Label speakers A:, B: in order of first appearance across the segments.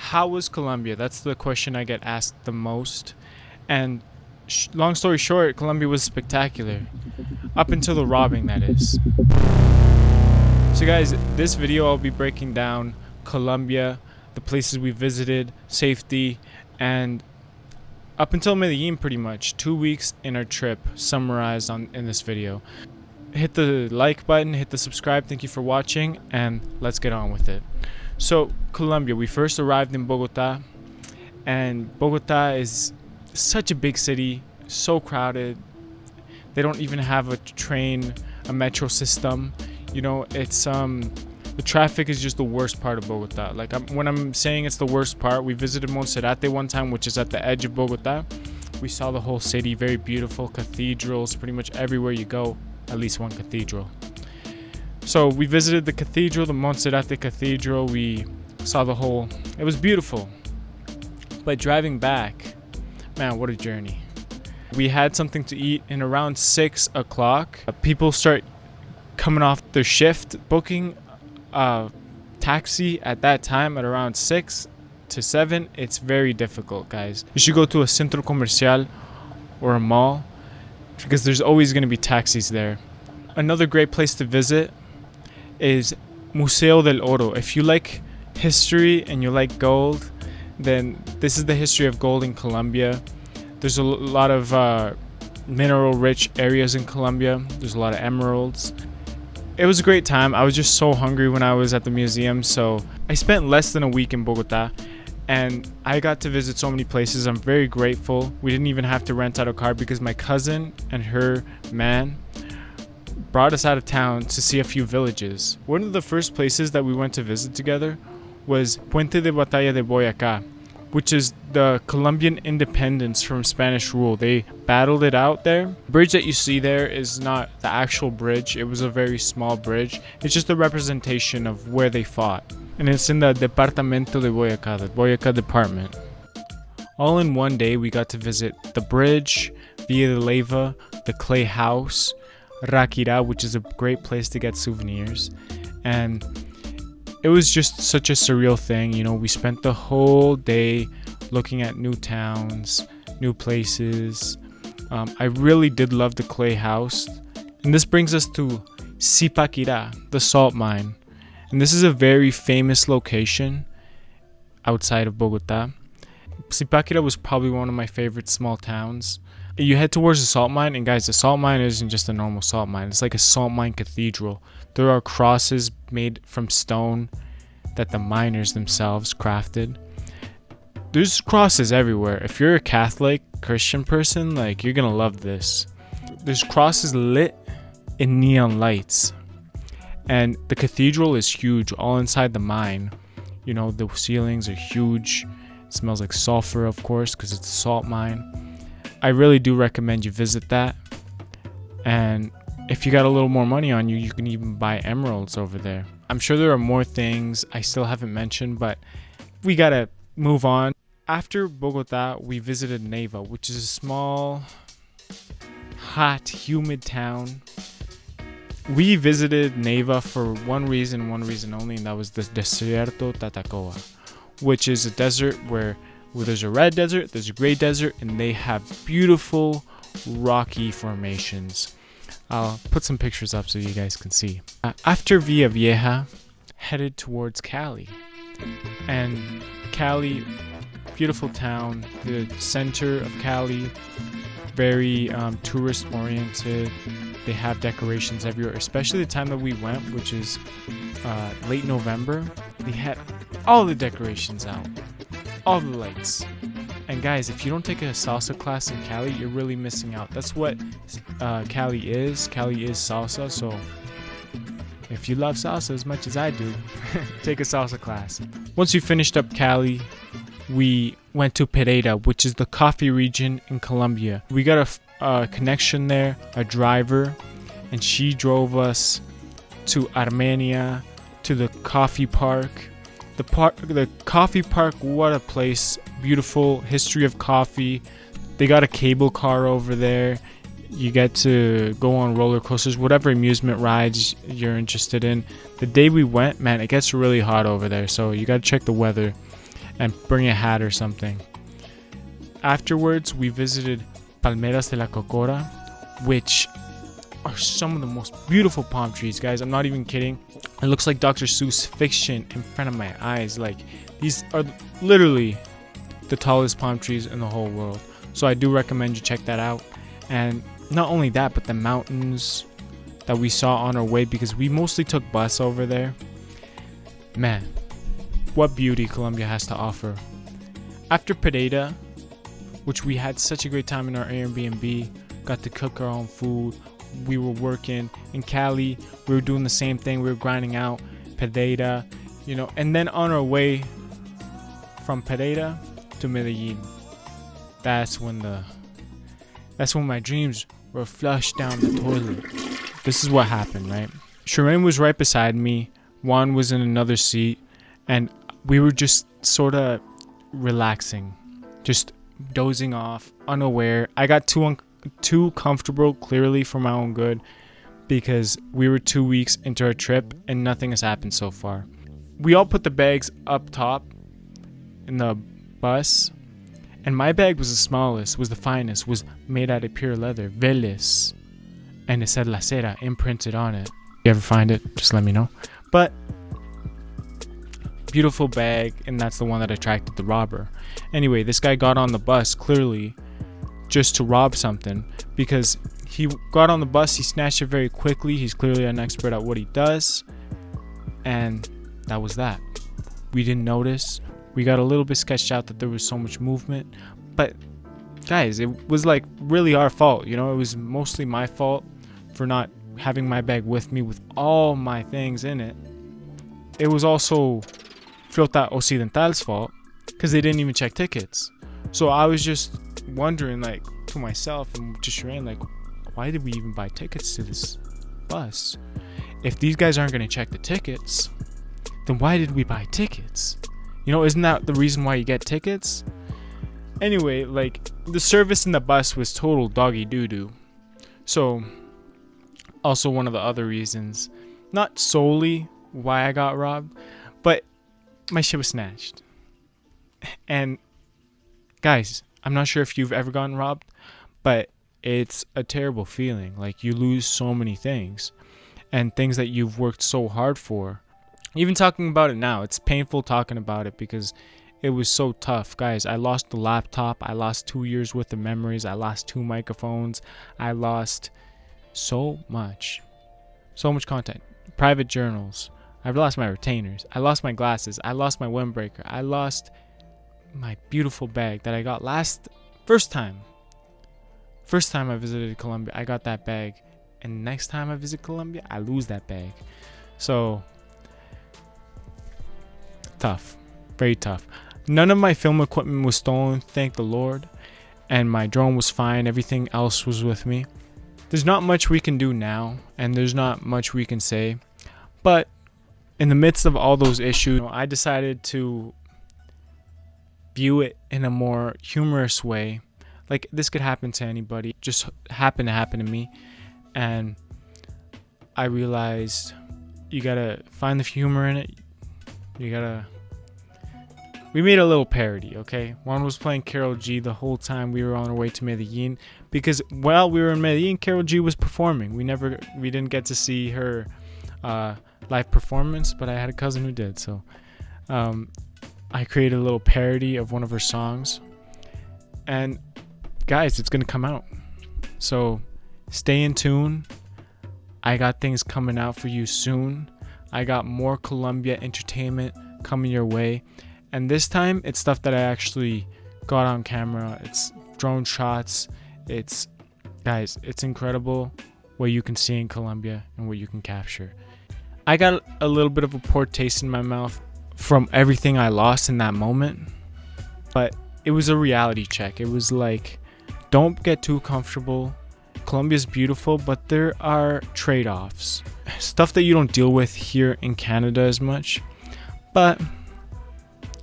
A: how was Colombia? That's the question I get asked the most. And long story short, Colombia was spectacular. Up until the robbing, that is. So guys, this video I'll be breaking down Colombia, the places we visited, safety, and up until Medellín pretty much. 2 weeks in our trip summarized in this video. Hit the like button, hit the subscribe, thank you for watching, and let's get on with it. So Colombia, we first arrived in Bogotá, and Bogotá is such a big city, so crowded. They don't even have a metro system. You know, it's the traffic is just the worst part of Bogotá. Like when I'm saying it's the worst part, we visited Monserrate one time, which is at the edge of Bogotá. We saw the whole city, very beautiful cathedrals, pretty much everywhere you go, at least one cathedral. So we visited the cathedral, the Monserrate Cathedral. We saw it was beautiful. But driving back, man, what a journey. We had something to eat, and around 6 o'clock, people start coming off their shift, booking a taxi at that time at around 6 to 7. It's very difficult, guys. You should go to a centro comercial or a mall because there's always going to be taxis there. Another great place to visit is Museo del Oro. If you like history and you like gold, then this is the history of gold in Colombia. There's a lot of mineral rich areas in Colombia. There's a lot of emeralds. It was a great time. I was just so hungry when I was at the museum, so I spent less than a week in Bogotá, and I got to visit so many places. I'm very grateful. We didn't even have to rent out a car because my cousin and her man brought us out of town to see a few villages. One of the first places that we went to visit together was Puente de Batalla de Boyacá, which is the Colombian independence from Spanish rule. They battled it out there. The bridge that you see there is not the actual bridge. It was a very small bridge. It's just a representation of where they fought. And it's in the Departamento de Boyacá, the Boyacá department. All in one day, we got to visit the bridge, Villa de Leyva, the clay house, Ráquira, which is a great place to get souvenirs. And it was just such a surreal thing. You know, we spent the whole day looking at new towns, new places. I really did love the clay house. And this brings us to Zipaquirá, the salt mine. And this is a very famous location outside of Bogotá. Zipaquirá was probably one of my favorite small towns. You head towards the salt mine, and guys, the salt mine isn't just a normal salt mine. It's like a salt mine cathedral. There are crosses made from stone that the miners themselves crafted. There's crosses everywhere. If you're a Catholic Christian person, like, you're gonna love this. There's crosses lit in neon lights. And the cathedral is huge, all inside the mine. You know, the ceilings are huge. It smells like sulfur, of course, because it's a salt mine. I really do recommend you visit that. And if you got a little more money on you, you can even buy emeralds over there. I'm sure there are more things I still haven't mentioned, but we gotta move on. After Bogotá, we visited Neiva, which is a small, hot, humid town. We visited Neiva for one reason only, and that was the Desierto Tatacoa, which is a desert where there's a red desert, there's a gray desert, and they have beautiful rocky formations. I'll put some pictures up so you guys can see. After Villa Vieja, headed towards Cali. And Cali, beautiful town, the center of Cali, very tourist oriented. They have decorations everywhere, especially the time that we went, which is late November. They had all the decorations out, all the lights. And guys, if you don't take a salsa class in Cali, you're really missing out. That's what Cali is. Cali is salsa. So if you love salsa as much as I do, take a salsa class. Once we finished up Cali, we went to Pereira, which is the coffee region in Colombia. We got a connection there, a driver, and she drove us to Armenia, to the coffee park. The coffee park, what a place. Beautiful history of coffee. They got a cable car over there. You get to go on roller coasters, whatever amusement rides you're interested in. The day we went, man, it gets really hot over there, so you got to check the weather. and bring a hat or something. Afterwards, we visited Palmeras de la Cocora, which are some of the most beautiful palm trees, guys. I'm not even kidding. It looks like Dr. Seuss fiction in front of my eyes. Like, these are literally the tallest palm trees in the whole world. So I do recommend you check that out. And not only that, but the mountains that we saw on our way, because we mostly took bus over there. Man, what beauty Colombia has to offer. After Pereira, which we had such a great time in our Airbnb, got to cook our own food, we were working. In Cali, we were doing the same thing, we were grinding out. Pereira, you know, and then on our way from Pereira to Medellín, that's when my dreams were flushed down the toilet. This is what happened, right? Shireen was right beside me, Juan was in another seat, and we were just sort of relaxing, just dozing off, unaware. I got too comfortable, clearly for my own good, because we were 2 weeks into our trip and nothing has happened so far. We all put the bags up top in the bus, and my bag was the smallest, was the finest, was made out of pure leather, Vélez, and it said La Cera imprinted on it. If you ever find it, just let me know. But beautiful bag, and that's the one that attracted the robber. Anyway, this guy got on the bus clearly just to rob something, because he got on the bus, he snatched it very quickly. He's clearly an expert at what he does, and that was that. We didn't notice. We got a little bit sketched out that there was so much movement, but guys, it was like really our fault, you know. It was mostly my fault for not having my bag with me with all my things in it. It was also Flota Occidental's fault, because they didn't even check tickets. So I was just wondering, like, to myself and to Shireen, like, why did we even buy tickets to this bus? If these guys aren't going to check the tickets, then why did we buy tickets? You know, isn't that the reason why you get tickets? Anyway, like, the service in the bus was total doggy doo-doo. So, also one of the other reasons, not solely why I got robbed, but my shit was snatched. And guys, I'm not sure if you've ever gotten robbed, but it's a terrible feeling. Like, you lose so many things, and things that you've worked so hard for. Even talking about it now, it's painful talking about it, because it was so tough. Guys, I lost the laptop, I lost 2 years worth of memories, I lost 2 microphones, I lost so much content, private journals. I've lost my retainers, I lost my glasses, I lost my windbreaker, I lost my beautiful bag that I got first time I visited Colombia. I got that bag, and next time I visit Colombia, I lose that bag. So tough, very tough. None of my film equipment was stolen, thank the Lord, and my drone was fine. Everything else was with me. There's not much we can do now, and there's not much we can say, but in the midst of all those issues, I decided to view it in a more humorous way. Like, this could happen to anybody, just happened to happen to me, and I realized you gotta find the humor in it. We made a little parody, okay? Juan was playing Karol G the whole time we were on our way to Medellín, because while we were in Medellín, Karol G was performing. We didn't get to see her live performance, but I had a cousin who did, so I created a little parody of one of her songs, and guys, it's gonna come out, so stay in tune. I got things coming out for you soon. I got more Colombia entertainment coming your way, and this time it's stuff that I actually got on camera. It's drone shots. It's incredible what you can see in Colombia and what you can capture. I got a little bit of a poor taste in my mouth from everything I lost in that moment, but it was a reality check. It was like, don't get too comfortable. Colombia's beautiful, but there are trade-offs. Stuff that you don't deal with here in Canada as much, but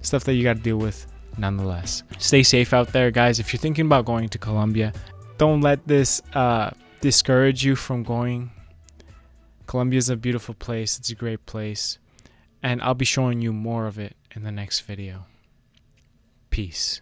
A: stuff that you got to deal with nonetheless. Stay safe out there, guys. If you're thinking about going to Colombia, don't let this discourage you from going. Colombia is a beautiful place. It's a great place, and I'll be showing you more of it in the next video. Peace.